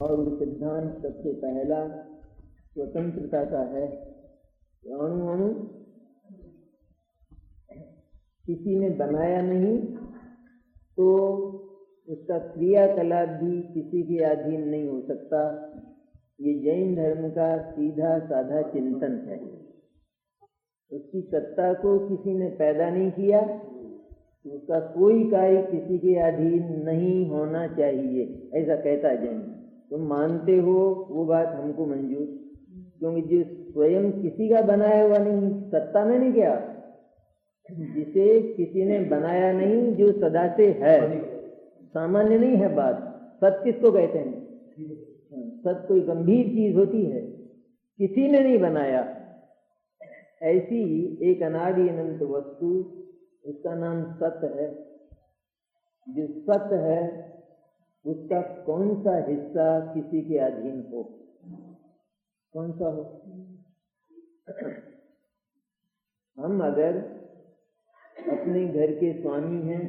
और वो सिद्धांत सबसे पहला स्वतंत्रता का है। अणु अणु किसी ने बनाया नहीं तो उसका क्रियाकलाप भी किसी के अधीन नहीं हो सकता। ये जैन धर्म का सीधा साधा चिंतन है। उसकी सत्ता को किसी ने पैदा नहीं किया, उसका कोई कार्य किसी के अधीन नहीं होना चाहिए, ऐसा कहता है जैन। तुम मानते हो वो बात हमको मंजूर, क्योंकि जो स्वयं किसी का बनाया हुआ नहीं, सत्ता में नहीं क्या, जिसे किसी ने बनाया नहीं, जो सदा से है, सामान्य नहीं है बात। सत किसको कहते हैं? सत कोई गंभीर चीज होती है, किसी ने नहीं बनाया। ऐसी एक अनादि अनंत वस्तु, उसका नाम सत है। जो सत है उसका कौन सा हिस्सा किसी के अधीन हो? कौन सा हो? हम अगर अपने घर के स्वामी हैं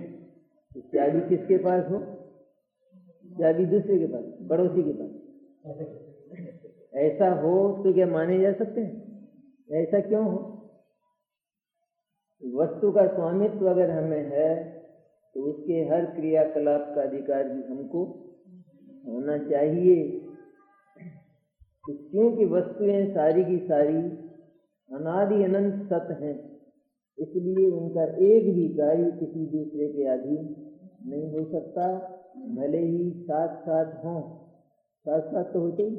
तो चाबी किसके पास हो? चाबी दूसरे के पास, पड़ोसी के पास। ऐसा हो तो क्या माने जा सकते हैं? ऐसा क्यों हो? वस्तु का स्वामित्व अगर हमें है तो उसके हर क्रियाकलाप का अधिकार भी हमको होना चाहिए। तो क्योंकि वस्तुएं सारी की सारी अनादि अनंत सत हैं, इसलिए उनका एक भी कार्य किसी दूसरे के अधीन नहीं हो सकता, भले ही साथ साथ हों। साथ साथ तो होते ही,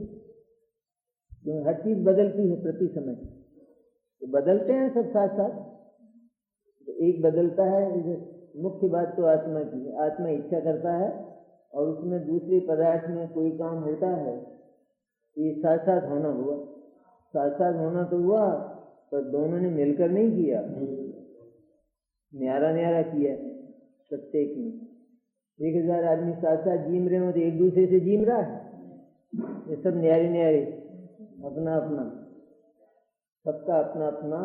क्योंकि हर चीज बदलती है प्रति समय, तो बदलते हैं सब साथ साथ। तो एक बदलता है, मुख्य बात तो आत्मा की है। आत्मा इच्छा करता है और उसमें दूसरे पदार्थ में कोई काम होता है, ये साथ साथ होना हुआ। साथ साथ होना तो हुआ, पर दोनों ने मिलकर नहीं किया, न्यारा न्यारा किया प्रत्येक ने। 1000 आदमी साथ साथ जीम रहे हो तो एक दूसरे से जीम रहा है? ये सब न्यारे न्यारे, अपना अपना, सबका अपना अपना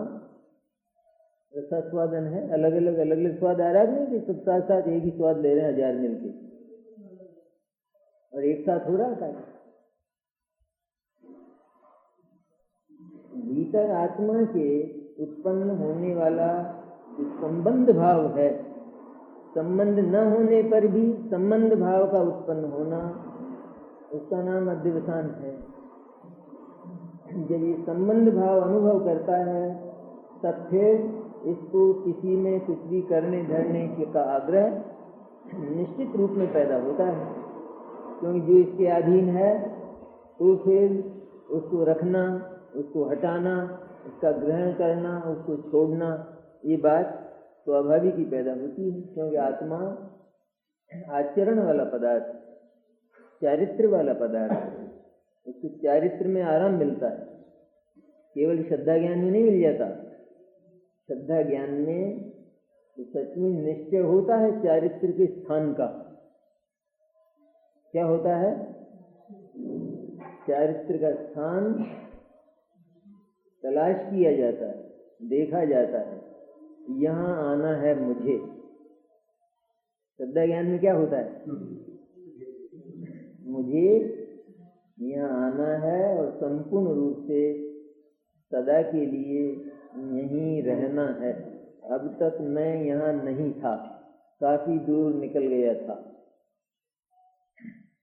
रसास्वादन है। अलग अलग स्वाद आ रहा है नहीं कि सब साथ साथ एक ही स्वाद ले रहे हैं 1000 मिलके, और एक साथ हो रहा था। भीतर आत्मा के उत्पन्न होने वाला संबंध भाव है, संबंध न होने पर भी संबंध भाव का उत्पन्न होना, उसका नाम अध्यवसान है। जब ये संबंध भाव अनुभव करता है तब फिर इसको किसी में कुछ भी करने धरने का आग्रह निश्चित रूप में पैदा होता है, क्योंकि जो इसके अधीन है तो फिर उसको रखना, उसको हटाना, उसका ग्रहण करना, उसको छोड़ना, ये बात स्वाभाविक ही पैदा होती है। क्योंकि आत्मा आचरण वाला पदार्थ, चारित्र वाला पदार्थ, उसको चारित्र में आराम मिलता है, केवल श्रद्धा ज्ञान में नहीं मिल जाता। श्रद्धा ज्ञान में तो सच में निश्चय होता है चारित्र के स्थान का। क्या होता है? चारित्र का स्थान तलाश किया जाता है, देखा जाता है, यहाँ आना है मुझे। श्रद्धा ज्ञान में क्या होता है? मुझे यहाँ आना है और संपूर्ण रूप से सदा के लिए यहीं रहना है। अब तक मैं यहाँ नहीं था, काफी दूर निकल गया था।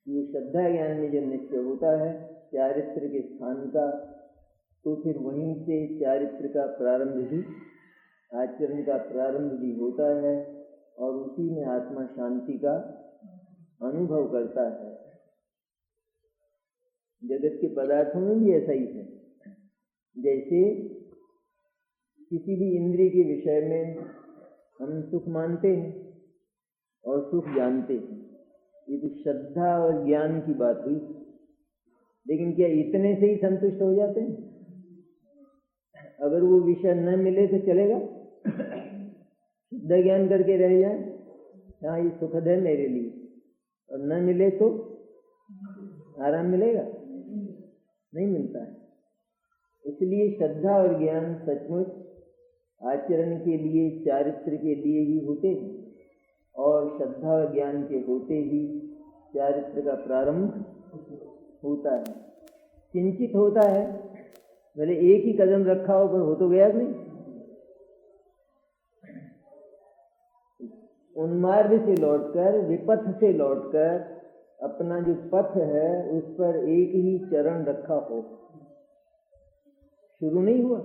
ये श्रद्धा ज्ञान में जब निश्चय होता है चारित्र के स्थान का, तो फिर वहीं से चारित्र का प्रारंभ भी, आचरण का प्रारंभ भी होता है, और उसी में आत्मा शांति का अनुभव करता है। जगत के पदार्थों में भी ऐसा ही है। जैसे किसी भी इंद्रिय के विषय में हम सुख मानते हैं और सुख जानते हैं, ये तो श्रद्धा और ज्ञान की बात हुई। लेकिन क्या इतने से ही संतुष्ट हो जाते हैं? अगर वो विषय न मिले तो चलेगा? शुद्ध ज्ञान करके रह जाए, हाँ ये सुखद है मेरे लिए, और न मिले तो आराम मिलेगा? नहीं मिलता है। इसलिए श्रद्धा और ज्ञान सचमुच आचरण के लिए, चारित्र के लिए ही होते हैं, और श्रद्धा और ज्ञान के होते ही चारित्र का प्रारंभ होता है, किंचित होता है, भले एक ही कदम रखा हो पर हो तो गया नहीं। उन्मार्ग से लौटकर, विपथ से लौटकर अपना जो पथ है उस पर एक ही चरण रखा हो, शुरू नहीं हुआ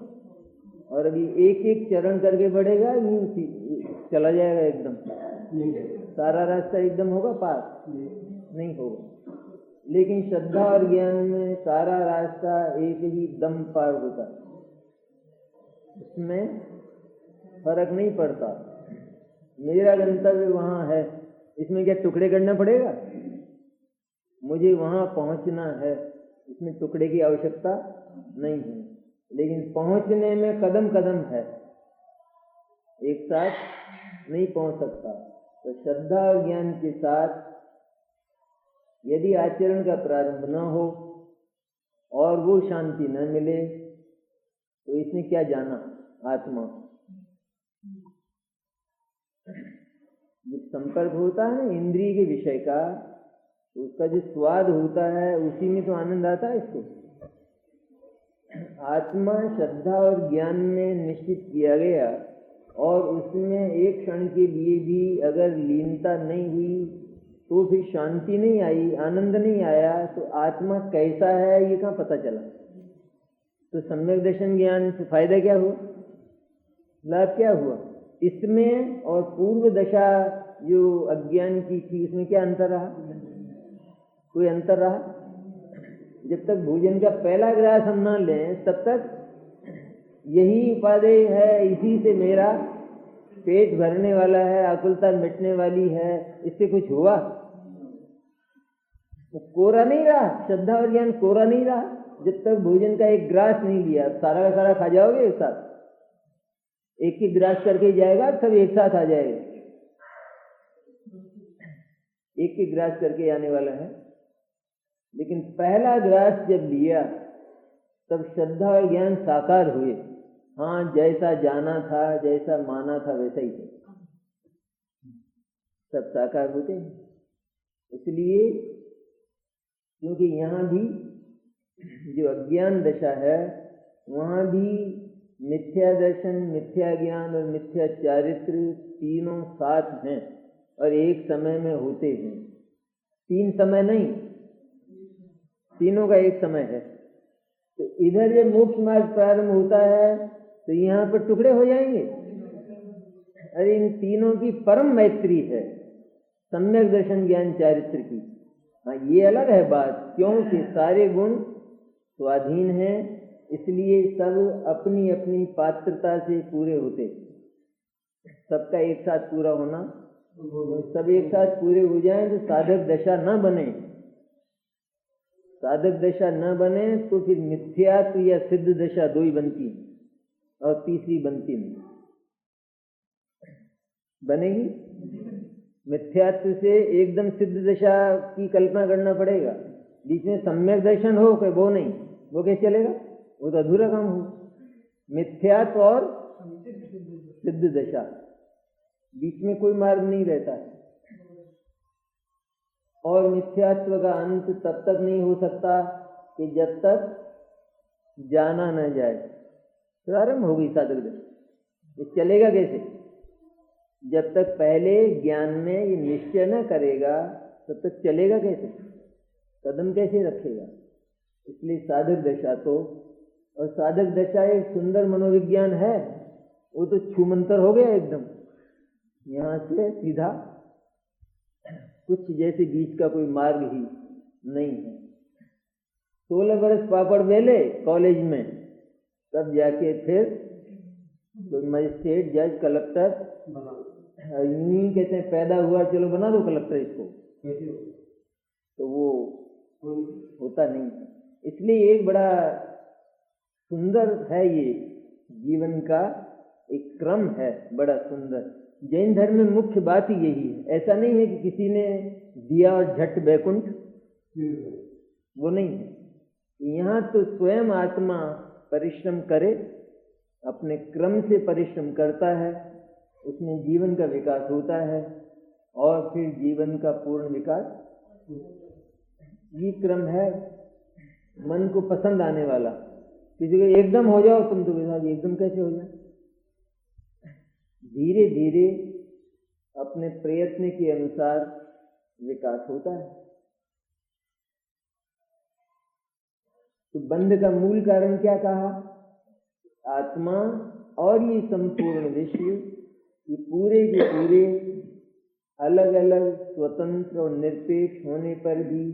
और अभी एक एक चरण करके बढ़ेगा, यूं चला जाएगा एकदम, सारा रास्ता एकदम होगा पार नहीं होगा। लेकिन श्रद्धा और ज्ञान में सारा रास्ता एक ही दम पार होता, उसमें फर्क नहीं पड़ता। मेरा गंतव्य वहां है, इसमें क्या टुकड़े करना पड़ेगा? मुझे वहां पहुंचना है, इसमें टुकड़े की आवश्यकता नहीं है। लेकिन पहुंचने में कदम कदम है, एक साथ नहीं पहुंच सकता। तो श्रद्धा और ज्ञान के साथ यदि आचरण का प्रारंभ न हो और वो शांति न मिले तो इसमें क्या जाना? आत्मा जब संपर्क होता है ना इंद्रिय के विषय का, तो उसका जो स्वाद होता है उसी में तो आनंद आता है इसको। आत्मा श्रद्धा और ज्ञान में निश्चित किया गया और उसमें एक क्षण के लिए भी अगर लीनता नहीं हुई तो फिर शांति नहीं आई, आनंद नहीं आया, तो आत्मा कैसा है ये कहाँ पता चला? तो सम्यक दर्शन ज्ञान से फायदा क्या हुआ, लाभ क्या हुआ? इसमें और पूर्व दशा जो अज्ञान की थी उसमें क्या अंतर रहा? कोई अंतर रहा? जब तक भोजन का पहला ग्रास हम ना लें तब तक यही उपादेय है, इसी से मेरा पेट भरने वाला है, आकुलता मिटने वाली है, इससे कुछ हुआ? तो कोरा नहीं रहा, श्रद्धा और ज्ञान कोरा नहीं रहा। जब तक भोजन का एक ग्रास नहीं लिया, सारा का सारा खा जाओगे एक साथ, एक ही ग्रास करके जाएगा, सब एक साथ आ जाएगा, एक ही ग्रास करके आने वाला है। लेकिन पहला ग्रास जब लिया तब श्रद्धा और ज्ञान साकार हुए। हाँ, जैसा जाना था, जैसा माना था वैसा ही है, सब साकार होते हैं। इसलिए क्योंकि यहाँ भी जो अज्ञान दशा है वहाँ भी मिथ्या दर्शन, मिथ्या ज्ञान और मिथ्या चारित्र तीनों साथ हैं और एक समय में होते हैं। तीन समय नहीं, तीनों का एक समय है। तो इधर जब मोक्ष मार्ग प्रारंभ होता है तो यहाँ पर टुकड़े हो जाएंगे। अरे इन तीनों की परम मैत्री है, सम्यक दर्शन ज्ञान चारित्र की। हाँ, ये अलग है बात, क्योंकि सारे गुण स्वाधीन हैं, इसलिए सब अपनी अपनी पात्रता से पूरे होते। सबका एक साथ पूरा होना, सब एक साथ पूरे हो जाएं तो साधक दशा न बने। साधक दशा न बने तो फिर मिथ्यात्व या सिद्ध दशा दो ही बनती और तीसरी बनती नहीं। बनेगी मिथ्यात्व से एकदम सिद्ध दशा की कल्पना करना पड़ेगा। बीच में सम्यक दर्शन हो कोई वो नहीं, वो कैसे चलेगा? वो तो अधूरा काम हो। मिथ्यात्व और सिद्ध दशा, बीच में कोई मार्ग नहीं रहता है। और मिथ्यात्व का अंत तब तक नहीं हो सकता कि जब तक जाना न जाए। प्रारंभ होगी साधक दशा, ये चलेगा कैसे? जब तक पहले ज्ञान में ये निश्चय न करेगा तब तक चलेगा कैसे? कदम कैसे रखेगा? इसलिए साधक दशा तो, और साधक दशा एक सुंदर मनोविज्ञान है, वो तो छूमंतर हो गया एकदम। यहाँ से सीधा कुछ जैसे बीच का कोई मार्ग ही नहीं है। 16 वर्ष पापड़ बेले कॉलेज में, तब जाके फिर तो मजिस्ट्रेट, जज, कलेक्टर यूं कहते हैं पैदा हुआ चलो बना दो कलेक्टर इसको, तो वो होता नहीं। इसलिए एक बड़ा सुंदर है, ये जीवन का एक क्रम है बड़ा सुंदर। जैन धर्म में मुख्य बात ही यही है। ऐसा नहीं है कि किसी ने दिया और झट बैकुंठ, वो नहीं है। यहाँ तो स्वयं आत्मा परिश्रम करे, अपने क्रम से परिश्रम करता है, उसमें जीवन का विकास होता है और फिर जीवन का पूर्ण विकास, ये क्रम है। मन को पसंद आने वाला। किसी को एकदम हो जाओ तुम तो साहब एकदम कैसे हो जाए? धीरे धीरे अपने प्रयत्न के अनुसार विकास होता है। तो बंध का मूल कारण क्या कहा? आत्मा और ये संपूर्ण विश्व, ये पूरे के पूरे अलग अलग स्वतंत्र और निरपेक्ष होने पर भी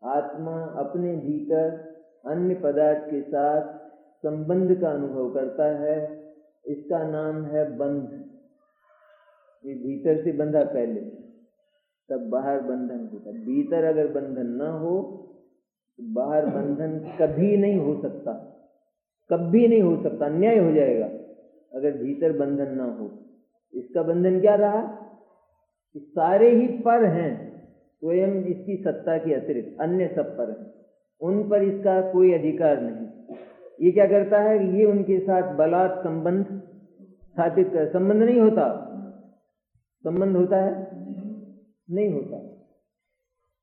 आत्मा अपने भीतर अन्य पदार्थ के साथ संबंध का अनुभव करता है। इसका नाम है बंध। ये भीतर से बंधा पहले, तब बाहर बंधन होता। भीतर अगर बंधन ना हो तो बाहर बंधन कभी नहीं हो सकता, कभी नहीं हो सकता। अन्याय हो जाएगा अगर भीतर बंधन ना हो। इसका बंधन क्या रहा? सारे ही पर हैं, स्वयं इसकी सत्ता के अतिरिक्त अन्य सब पर हैं, उन पर इसका कोई अधिकार नहीं। ये क्या करता है? ये उनके साथ बलात् संबंध स्थापित कर। संबंध नहीं होता, संबंध होता है? नहीं होता,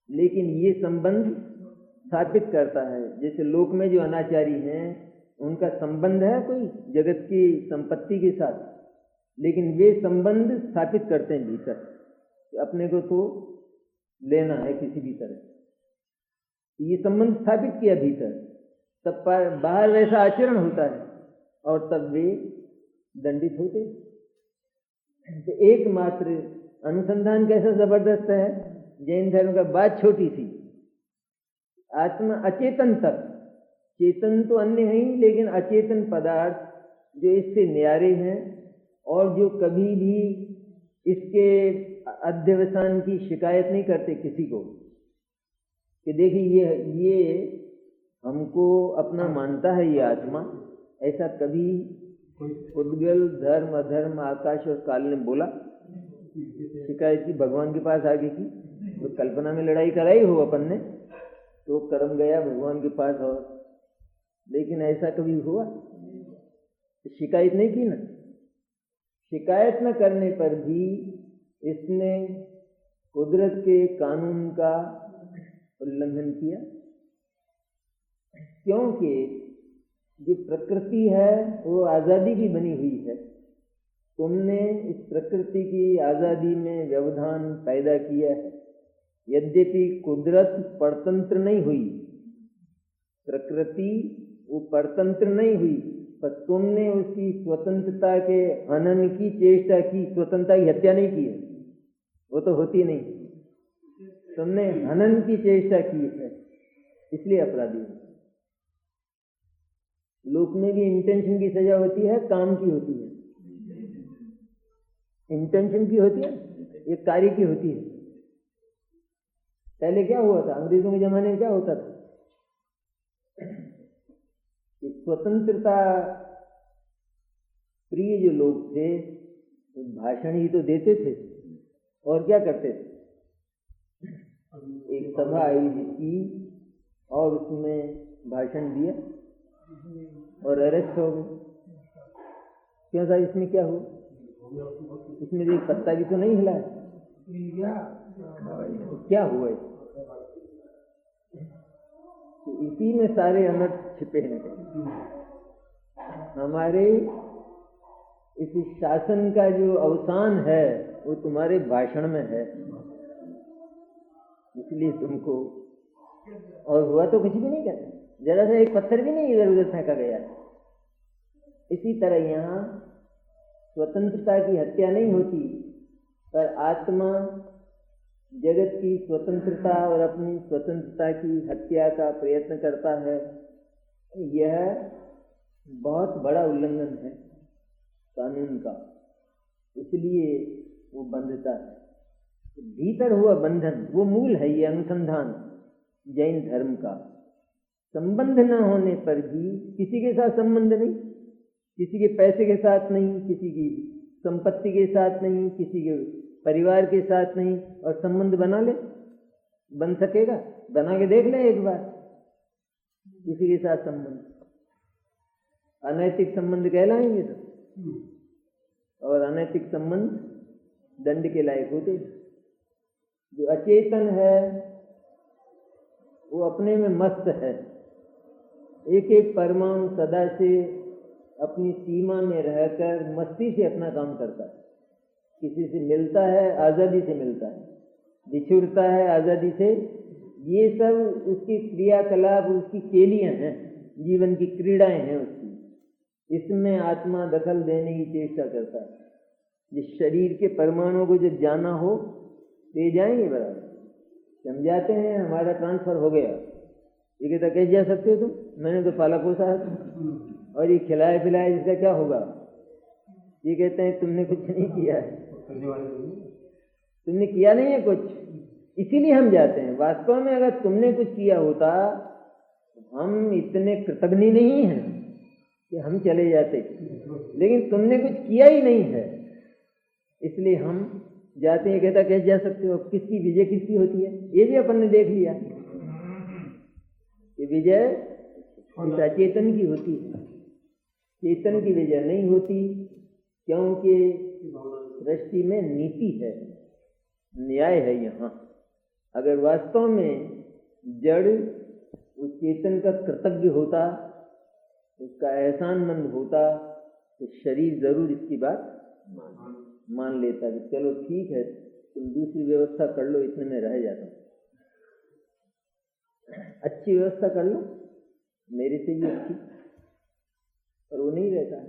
लेकिन ये संबंध स्थापित करता है। जैसे लोक में जो अनाचारी हैं उनका संबंध है कोई जगत की संपत्ति के साथ, लेकिन वे संबंध स्थापित करते हैं भीतर। अपने को तो लेना है किसी भी तरह। ये संबंध स्थापित किया भीतर, तब बाहर वैसा आचरण होता है और तब वे दंडित होते। तो एकमात्र अनुसंधान कैसा जबरदस्त है जैन धर्म का। बात छोटी सी, आत्मा अचेतन तक, चेतन तो अन्य है ही, लेकिन अचेतन पदार्थ जो इससे न्यारे हैं और जो कभी भी इसके अध्यवसान की शिकायत नहीं करते किसी को कि देखिए ये हमको अपना मानता है ये आत्मा, ऐसा कभी उद्गल धर्म अधर्म आकाश और काल ने बोला? शिकायत की भगवान के पास आगे की? तो कल्पना में लड़ाई कराई हो अपन ने तो कर्म गया भगवान के पास, और लेकिन ऐसा कभी हुआ? शिकायत नहीं की ना। शिकायत न करने पर भी इसने कुदरत के कानून का उल्लंघन किया, क्योंकि जो प्रकृति है वो आजादी की बनी हुई है। तुमने इस प्रकृति की आजादी में व्यवधान पैदा किया है। यद्यपि कुदरत परतंत्र नहीं हुई, प्रकृति वो परतंत्र नहीं हुई, पर तुमने उसकी स्वतंत्रता के हनन की चेष्टा की। स्वतंत्रता की हत्या नहीं की है, वो तो होती नहीं। तुमने हनन की चेष्टा की है, इसलिए अपराधी हो। लोक में भी इंटेंशन की सजा होती है, काम की होती है। इंटेंशन की होती है, ये कार्य की होती है। पहले क्या हुआ था? अंग्रेजों के जमाने में क्या होता था? स्वतंत्रता प्रिय जो लोग थे भाषण ही तो देते थे, और क्या करते थे? एक सभा आयोजित की और उसमें भाषण दिया और अरेस्ट हो गए। क्यों था? इसमें क्या हुआ? इसमें एक पत्ता भी तो नहीं हिला है। तो क्या हुआ? तो इसी में सारे अनर्थ छिपे हैं। हमारे इस शासन का जो अवसान है वो तुम्हारे भाषण में है, इसलिए तुमको। और हुआ तो कुछ भी नहीं करता, जरा सा एक पत्थर भी नहीं इधर उधर फेंका गया। इसी तरह यहाँ स्वतंत्रता की हत्या नहीं होती, पर आत्मा जगत की स्वतंत्रता और अपनी स्वतंत्रता की हत्या का प्रयत्न करता है। यह बहुत बड़ा उल्लंघन है कानून का, इसलिए वो बंधता है। भीतर हुआ बंधन वो मूल है। ये अनुसंधान जैन धर्म का। संबंध न होने पर भी, किसी के साथ संबंध नहीं, किसी के पैसे के साथ नहीं, किसी की संपत्ति के साथ नहीं, किसी के परिवार के साथ नहीं, और संबंध बना ले, बन सकेगा? बना के देख ले एक बार। किसी के साथ संबंध अनैतिक संबंध कहलाएंगे तो, और अनैतिक संबंध दंड के लायक होते। जो अचेतन है वो अपने में मस्त है, एक एक परमाणु सदा से अपनी सीमा में रहकर मस्ती से अपना काम करता है। किसी से मिलता है आज़ादी से मिलता है, बिछुड़ता है आज़ादी से। ये सब उसकी क्रियाकलाप, उसकी केलियां हैं, जीवन की क्रीड़ाएं हैं उसकी। इसमें आत्मा दखल देने की चेष्टा करता है। जिस शरीर के परमाणु को जब जाना हो ले जाएंगे बराबर, समझाते हैं हमारा ट्रांसफर हो गया। ये कहता कैसे जा सकते हो तुम, मैंने तो पाला पोसा है और ये खिलाए पिलाए, इसका क्या होगा। ये कहते हैं तुमने कुछ नहीं किया है, तुमने किया नहीं है कुछ, इसीलिए हम जाते हैं। वास्तव में अगर तुमने कुछ किया होता तो हम इतने कृतज्ञ नहीं हैं कि हम चले जाते, लेकिन तुमने कुछ किया ही नहीं है इसलिए हम जाते हैं। कहता कैसे जा सकते हो, किसकी विजय किसकी होती है, ये भी अपन ने देख लिया कि विजय इस अचेतन की होती है, चेतन की विजय नहीं होती, क्योंकि सृष्टि में नीति है, न्याय है। यहाँ अगर वास्तव में जड़ उस चेतन का कृतज्ञ होता, उसका एहसानमंद होता, तो शरीर जरूर इसकी बात मान लेता कि चलो ठीक है तुम दूसरी व्यवस्था कर लो, इतने में रह जाता हूँ, अच्छी व्यवस्था कर लो मेरे से भी अच्छी। पर वो नहीं रहता है।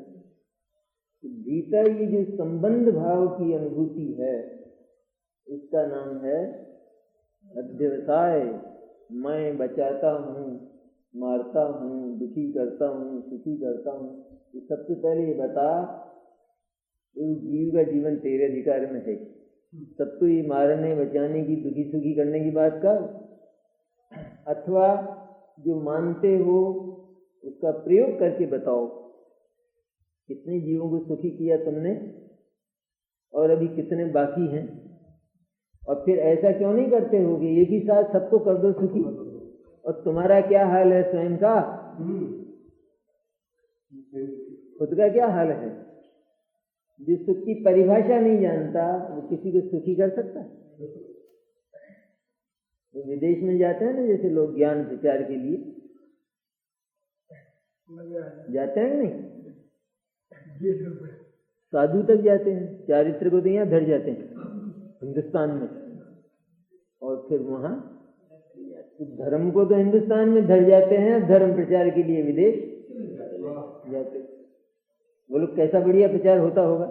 तो भीतर ये जो संबंध भाव की अनुभूति है, इसका नाम है अध्यवसाय। मैं बचाता हूँ, मारता हूँ, दुखी करता हूँ, सुखी करता हूँ। तो सबसे पहले ये बता, जीव का जीवन तेरे अधिकार में है। तब तो ये मारने बचाने की, दुखी सुखी करने की बात कर, अथवा जो मानते हो उसका प्रयोग करके बताओ। कितने जीवों को सुखी किया तुमने और अभी कितने बाकी हैं। और फिर ऐसा क्यों नहीं करते हो कि एक ही साथ सबको कर दो सुखी। और तुम्हारा क्या हाल है स्वयं का, खुद का क्या हाल है। जो सुख की परिभाषा नहीं जानता वो किसी को सुखी कर सकता है। तो विदेश में जाते हैं ना जैसे लोग ज्ञान प्रचार के लिए, जाते हैं नहीं, साधु तक जाते हैं, चारित्र को तो यहाँ धर जाते हैं हिंदुस्तान में, और फिर वहां धर्म को तो हिंदुस्तान में धर जाते हैं, धर्म प्रचार के लिए विदेश जाते हैं। बोलो कैसा बढ़िया प्रचार होता होगा।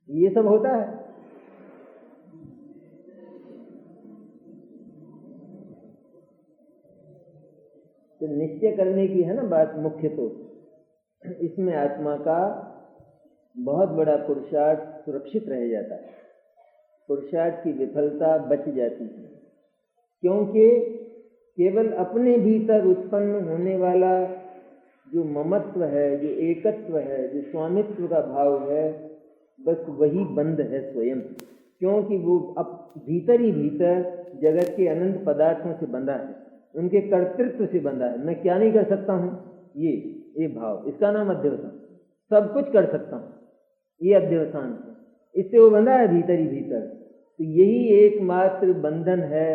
ये सब होता है। तो निश्चय करने की है ना बात मुख्य। तो इसमें आत्मा का बहुत बड़ा पुरुषार्थ सुरक्षित रह जाता है, पुरुषार्थ की विफलता बच जाती है। क्योंकि केवल अपने भीतर उत्पन्न होने वाला जो ममत्व है, जो एकत्व है, जो स्वामित्व का भाव है, बस वही बंद है स्वयं। क्योंकि वो अब भीतर ही भीतर जगत के अनंत पदार्थों से बंधा है, उनके कर्तृत्व से बंधा है। मैं क्या नहीं कर सकता हूँ, ये भाव, इसका नाम अध्यवसान। सब कुछ कर सकता हूँ, ये अध्यवसान है। इससे वो बंधा है भीतर ही भीतर। तो यही एकमात्र बंधन है।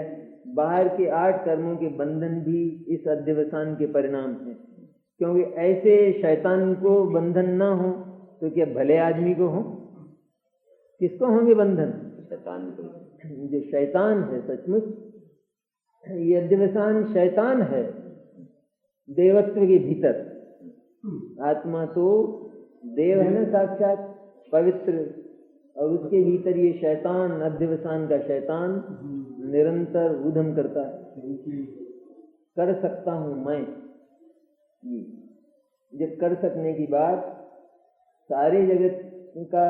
बाहर के 8 कर्मों के बंधन भी इस अध्यवसान के परिणाम हैं। क्योंकि ऐसे शैतान को बंधन ना हो तो क्या भले आदमी को हो? किसको होंगे बंधन? शैतान को। जो शैतान है सचमुच, ये अध्यवसान शैतान है देवत्व के भीतर। आत्मा तो देव है ना, साक्षात पवित्र, और उसके भीतर ये शैतान, अध्यवसान का शैतान निरंतर उद्यम करता है। कर सकता हूं मैं, ये जब कर सकने की बात सारे जगत का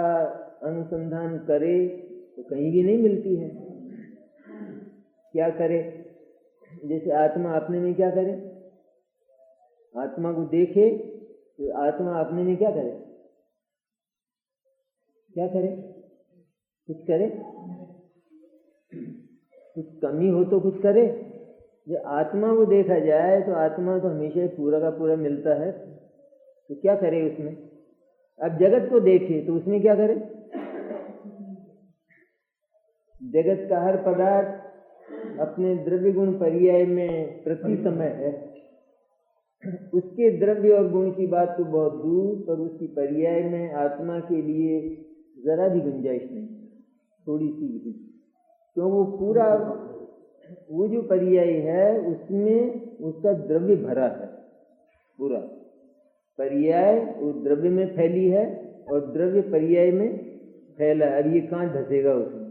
अनुसंधान करे तो कहीं भी नहीं मिलती है। क्या करे? जैसे आत्मा अपने में क्या करे? आत्मा को देखे तो आत्मा अपने में क्या करे? क्या करे? कुछ करे? कुछ कमी हो तो कुछ करे। जब आत्मा को देखा जाए तो आत्मा तो हमेशा पूरा का पूरा मिलता है, तो क्या करे उसमें? अब जगत को देखे तो उसमें क्या करे? जगत का हर पदार्थ अपने द्रव्य गुण पर्याय में प्रति समय है, उसके द्रव्य और गुण की बात तो बहुत दूर, पर उसकी पर्याय में आत्मा के लिए जरा भी गुंजाइश नहीं, थोड़ी सी भी, क्यों वो पूरा वो जो पर्याय है उसमें उसका द्रव्य भरा है, पूरा पर्याय वो द्रव्य में फैली है और द्रव्य पर्याय में फैला है। अब ये कहाँ धसेगा उसमें?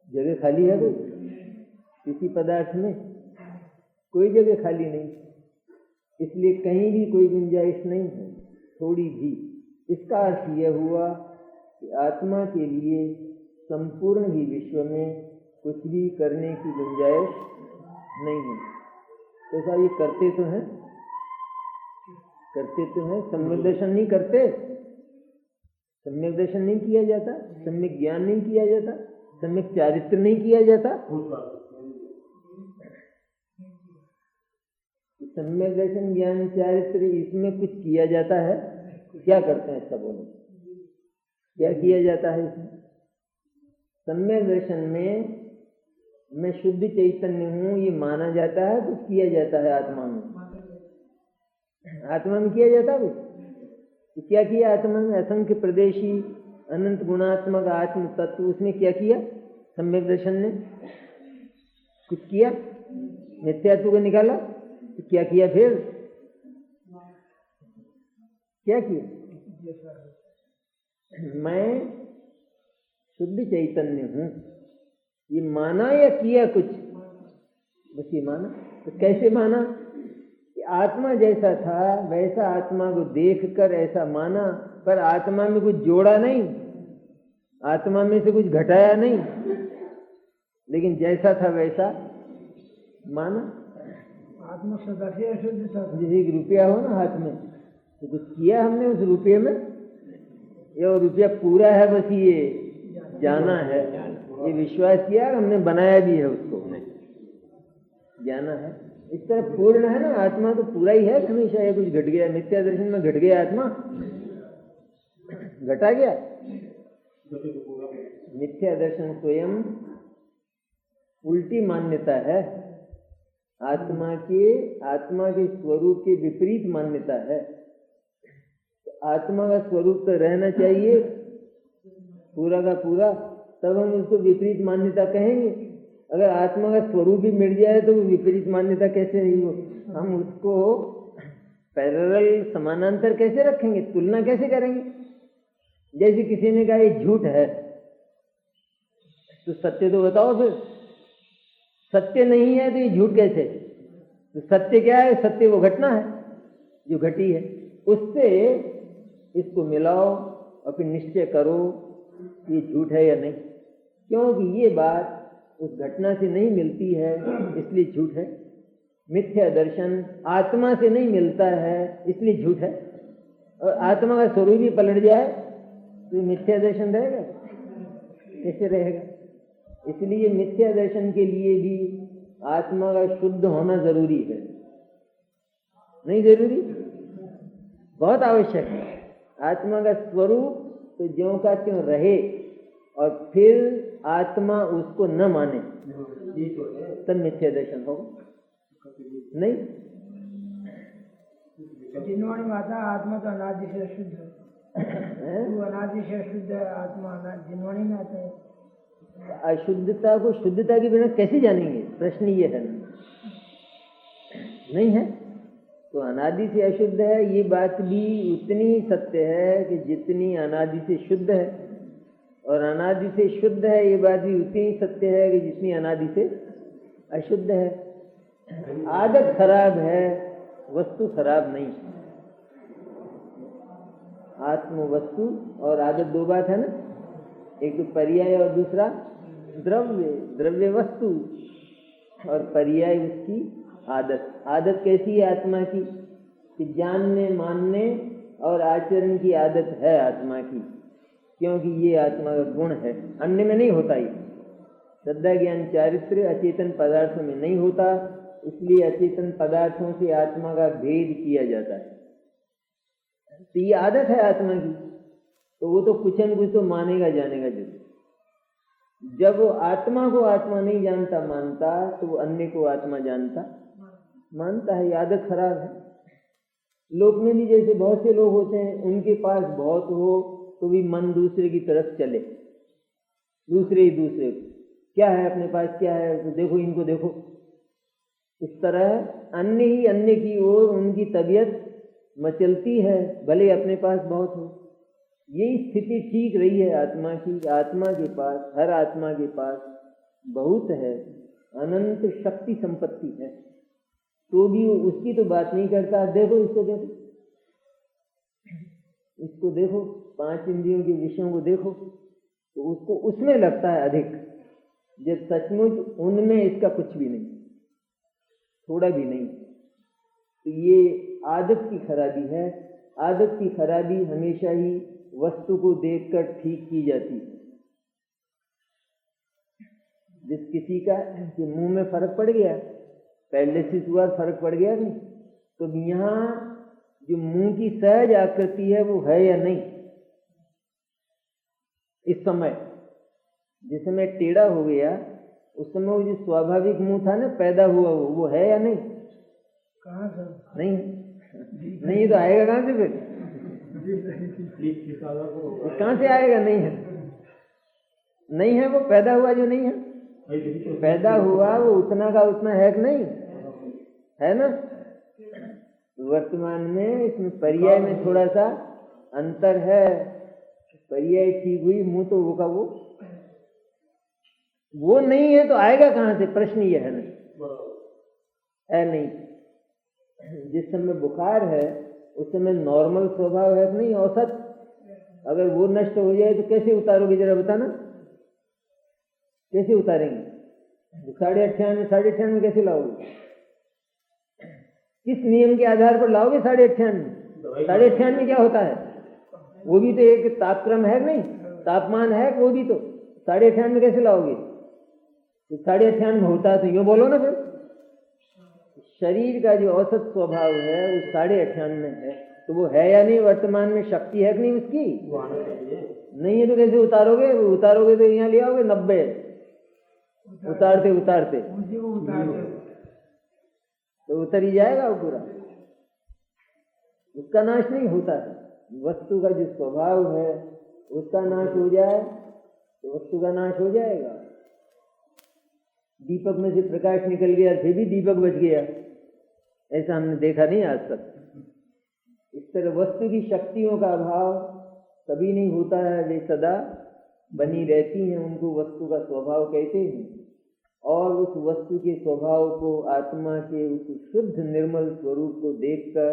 जगह खाली है कोई? किसी पदार्थ में कोई जगह खाली नहीं, इसलिए कहीं भी कोई गुंजाइश नहीं है, थोड़ी भी। इसका अर्थ यह हुआ कि आत्मा के लिए संपूर्ण ही विश्व में कुछ भी करने की गुंजाइश नहीं है। तो साहब ये करते तो हैं, सम्यक दर्शन नहीं करते, सम्यक दर्शन नहीं किया जाता, सम्यक ज्ञान नहीं किया जाता, सम्यक चारित्र नहीं किया जाता। सम्यक दर्शन ज्ञान चारित्र इसमें कुछ किया जाता है, क्या करते हैं सब बोलो, क्या किया जाता है इसमें? सम्यक दर्शन में मैं शुद्ध चैतन्य हूँ ये माना जाता है, कुछ किया जाता है आत्मा में, आत्मा में किया जाता है कुछ। क्या किया आत्मा में? असंख्य प्रदेशी अनंत गुणात्मक आत्म तत्व, उसने क्या किया? सम्यक दर्शन ने कुछ किया, मिथ्यात्व को निकाला, तो क्या किया फिर? क्या किया? मैं शुद्ध चैतन्य हूँ ये माना या किया कुछ? बस ये माना। तो कैसे माना? कि आत्मा जैसा था वैसा आत्मा को देखकर ऐसा माना, पर आत्मा में कुछ जोड़ा नहीं, आत्मा में से कुछ घटाया नहीं, लेकिन जैसा था वैसा माना। आत्मा सदा से अशुद्ध था। जैसे एक रुपया हो ना हाथ में, तो कुछ किया हमने उस रुपये में, ये रुपया पूरा है बस ये जाना है, ये विश्वास किया, हमने बनाया भी है उसको, जाना है। इस तरह पूर्ण है ना आत्मा, तो पूरा ही है हमेशा। ये कुछ घट गया, मिथ्या दर्शन में घट गया आत्मा, घटा गया। मिथ्या दर्शन स्वयं उल्टी मान्यता है, आत्मा के स्वरूप के विपरीत मान्यता है। आत्मा का स्वरूप तो रहना चाहिए पूरा का पूरा, तब हम उसको विपरीत मान्यता कहेंगे। अगर आत्मा का स्वरूप ही मिट जाए तो विपरीत मान्यता कैसे रही हो? हम उसको पैरेलल समानांतर कैसे रखेंगे, तुलना कैसे करेंगे? जैसे किसी ने कहा ये झूठ है, तो सत्य तो बताओ फिर। सत्य नहीं है तो ये झूठ कैसे? तो सत्य क्या है? सत्य वो घटना है जो घटी है, उससे इसको मिलाओ और फिर निश्चय करो ये झूठ है या नहीं। क्योंकि ये बात उस घटना से नहीं मिलती है इसलिए झूठ है। मिथ्या दर्शन आत्मा से नहीं मिलता है इसलिए झूठ है, और आत्मा का स्वरूप ही पलट जाए तो मिथ्या दर्शन रहेगा? कैसे रहेगा? इसलिए मिथ्या दर्शन के लिए भी आत्मा का शुद्ध होना जरूरी है। नहीं जरूरी? बहुत आवश्यक है। आत्मा का स्वरूप तो ज्यों का त्यों रहे और फिर आत्मा उसको न माने, तब मिथ्या दर्शन होगा। नहीं, जिन्होंने माता आत्मा तो अनादि से शुद्ध है, वो अनादि से शुद्ध है, आत्मा जिन्होंने में आता है। अशुद्धता को शुद्धता के बिना कैसे जानेंगे? प्रश्न ये है ना, नहीं है तो अनादि से अशुद्ध है, ये बात भी उतनी ही सत्य है कि जितनी अनादि से शुद्ध है, और अनादि से शुद्ध है ये बात भी उतनी ही सत्य है कि जितनी अनादि से अशुद्ध है। आदत खराब है, वस्तु खराब नहीं। आत्म वस्तु और आदत दो बात है ना, एक तो पर्याय और दूसरा द्रव्य। द्रव्य वस्तु और पर्याय उसकी आदत। आदत कैसी है आत्मा की? कि जानने मानने और आचरण की आदत है आत्मा की, क्योंकि ये आत्मा का गुण है, अन्य में नहीं होता। ये श्रद्धा ज्ञान चारित्र अचेतन पदार्थों में नहीं होता, इसलिए अचेतन पदार्थों से आत्मा का भेद किया जाता है। तो ये आदत है आत्मा की, तो वो तो कुछ न कुछ तो मानेगा जानेगा जरूर। जब वो आत्मा को आत्मा नहीं जानता मानता तो वो अन्य को आत्मा जानता मानता है। ये आदत खराब है। लोक में भी जैसे बहुत से लोग होते हैं, उनके पास बहुत हो तो भी मन दूसरे की तरफ चले, दूसरे ही दूसरे को, क्या है अपने पास, क्या है तो देखो, इनको देखो। इस तरह अन्य ही अन्य की ओर उनकी तबीयत मचलती है, भले अपने पास बहुत हो। यही स्थिति ठीक रही है आत्मा की। आत्मा के पास, हर आत्मा के पास बहुत है, अनंत शक्ति संपत्ति है, तो भी वो उसकी तो बात नहीं करता। देखो इसको, देखो इसको, देखो 5 इंद्रियों के विषयों को देखो, तो उसको उसमें लगता है अधिक, जब सचमुच उनमें इसका कुछ भी नहीं, थोड़ा भी नहीं। तो ये आदत की खराबी है। आदत की खराबी हमेशा ही वस्तु को देखकर ठीक की जाती है। जिस किसी का कि मुंह में फर्क पड़ गया, पैरालिसिस हुआ, फर्क पड़ गया नहीं, तो यहाँ जो मुंह की सहज आकृति है वो है या नहीं, इस समय जिस समय टेढ़ा हो गया, उस समय वो जो स्वाभाविक मुंह था ना, पैदा हुआ वो है या नहीं? कहाँ सर? नहीं, नहीं तो आएगा कहाँ से फिर? कहाँ से आएगा? नहीं है, नहीं है, वो पैदा हुआ जो नहीं है। पैदा हुआ वो उतना का उतना है कि नहीं है ना। वर्तमान में इसमें पर्याय में थोड़ा सा अंतर है। पर्याय ठीक हुई, मुंह तो वो का वो नहीं है, तो आएगा कहाँ से? प्रश्न ये है ना, है नहीं। जिस समय बुखार है उस समय नॉर्मल स्वभाव है कि नहीं, औसत। अगर वो नष्ट हो जाए तो कैसे उतारोगे, जरा बताना, कैसे उतारेंगे? 98.5 98.5 कैसे लाओगे? किस नियम के आधार पर लाओगे 98.5? 98.5 क्या होता है? वो भी तो एक तापक्रम है नहीं, तापमान है, वो भी तो 98.5 कैसे लाओगे? 98.5 होता है तो यूँ बोलो ना फिर। शरीर का जो औसत स्वभाव है वो 98.5 में है, तो वो है या नहीं? वर्तमान में शक्ति है कि नहीं उसकी? नहीं है तो कैसे उतारोगे? उतारोगे तो यहाँ ले आओगे 90, उतारते उतारते तो उतर ही जाएगा वो पूरा। उसका नाश नहीं होता है। वस्तु का जो स्वभाव है उसका नाश हो जाए तो वस्तु का नाश हो जाएगा। दीपक में से प्रकाश निकल गया, फिर भी दीपक बच गया, ऐसा हमने देखा नहीं आज तक। इस तरह वस्तु की शक्तियों का अभाव कभी नहीं होता है, वे सदा बनी रहती हैं, उनको वस्तु का स्वभाव कहते हैं। और उस वस्तु के स्वभाव को, आत्मा के उस शुद्ध निर्मल स्वरूप को देखकर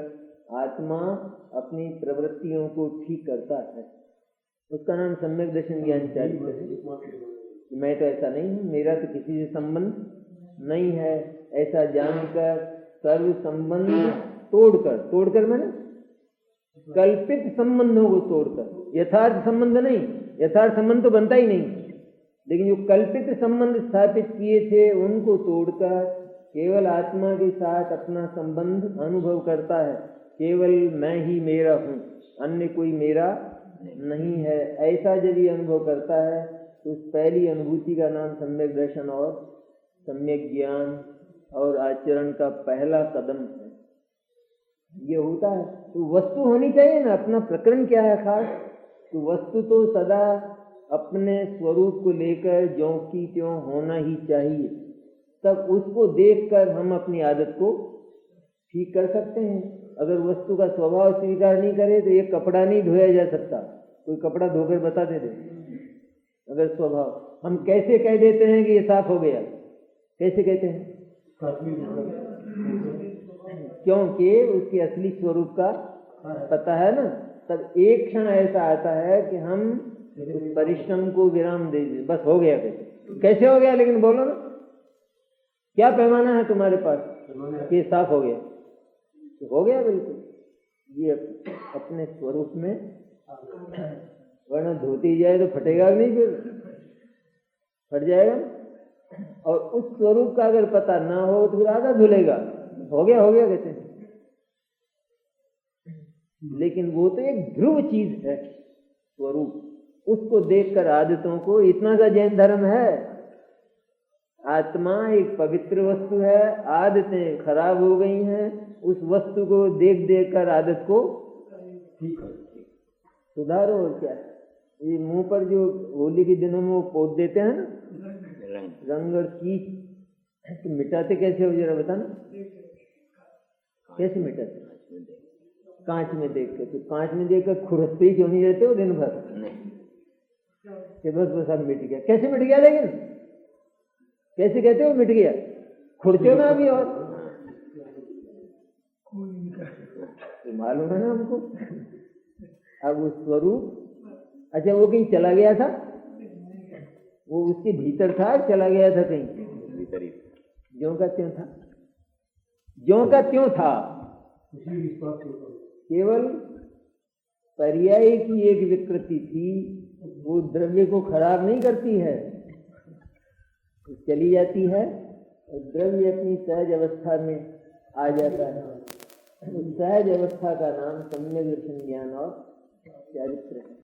आत्मा अपनी प्रवृत्तियों को ठीक करता है। उसका नाम सम्यक दर्शन ज्ञान चारित्र है। मैं तो ऐसा नहीं हूँ, मेरा तो किसी से संबंध नहीं है, ऐसा जानकर सर्व संबंध तोड़कर मैंने कल्पित संबंधों को तोड़कर, यथार्थ संबंध नहीं, यथार्थ संबंध तो बनता ही नहीं, लेकिन जो कल्पित संबंध स्थापित किए थे उनको तोड़कर केवल आत्मा के साथ अपना संबंध अनुभव करता है। केवल मैं ही मेरा हूँ, अन्य कोई मेरा नहीं है, ऐसा जब ये अनुभव करता है तो उस पहली अनुभूति का नाम सम्यक दर्शन और सम्यक ज्ञान और आचरण का पहला कदम है। ये होता है तो वस्तु होनी चाहिए ना। अपना प्रकरण क्या है खास? तो वस्तु तो सदा अपने स्वरूप को लेकर ज्यों की त्यों होना ही चाहिए। तब उसको देखकर हम अपनी आदत को ठीक कर सकते हैं। अगर वस्तु का स्वभाव स्वीकार नहीं करे तो एक कपड़ा नहीं धोया जा सकता। कोई कपड़ा धोकर बता दे। अगर स्वभाव, हम कैसे कह देते हैं कि ये साफ हो गया? कैसे कहते हैं? क्योंकि उसके असली स्वरूप का पता है ना। तब एक क्षण ऐसा आता है कि हम उस परिश्रम को विराम दे दें, बस हो गया। कैसे हो गया? लेकिन बोलो ना, क्या पैमाना है तुम्हारे पास कि साफ हो गया? तो हो गया बिल्कुल। ये अपने स्वरूप में, वरना धोती जाए तो फटेगा नहीं, फिर फट जाएगा। और उस स्वरूप का अगर पता ना हो तो फिर आधा धुलेगा। हो गया कहते हैं। लेकिन वो तो एक ध्रुव चीज है स्वरूप, उसको देखकर आदतों को, इतना सा जैन धर्म है। आत्मा एक पवित्र वस्तु है, आदतें खराब हो गई हैं, उस वस्तु को देख देख कर आदत को सुधारो। और क्या, ये मुंह पर जो होली के दिनों में वो पोत देते हैं ना रंग और कीच, तो मिटाते कैसे हो जरा बताना, कैसे मिटाते? कांच में देख के। तो कांच में देख कर खुरसते ही क्यों नहीं रहते हो दिन भर? कि बस अब मिट गया। कैसे मिट गया? लेकिन कैसे कहते हो मिट गया? खुरते हो ना अभी, और मालूम है ना हमको। अब वो स्वरूप, अच्छा वो कहीं चला गया था? वो उसके भीतर था, चला गया था कहीं भीतर ही? ज्यों का त्यों था, ज्यों का त्यों था। केवल पर्याय की एक विकृति थी, वो द्रव्य को खराब नहीं करती है, चली जाती है और द्रव्य अपनी सहज अवस्था में आ जाता है। सहज अवस्था का नाम सम्यक दर्शन ज्ञान और चारित्र है।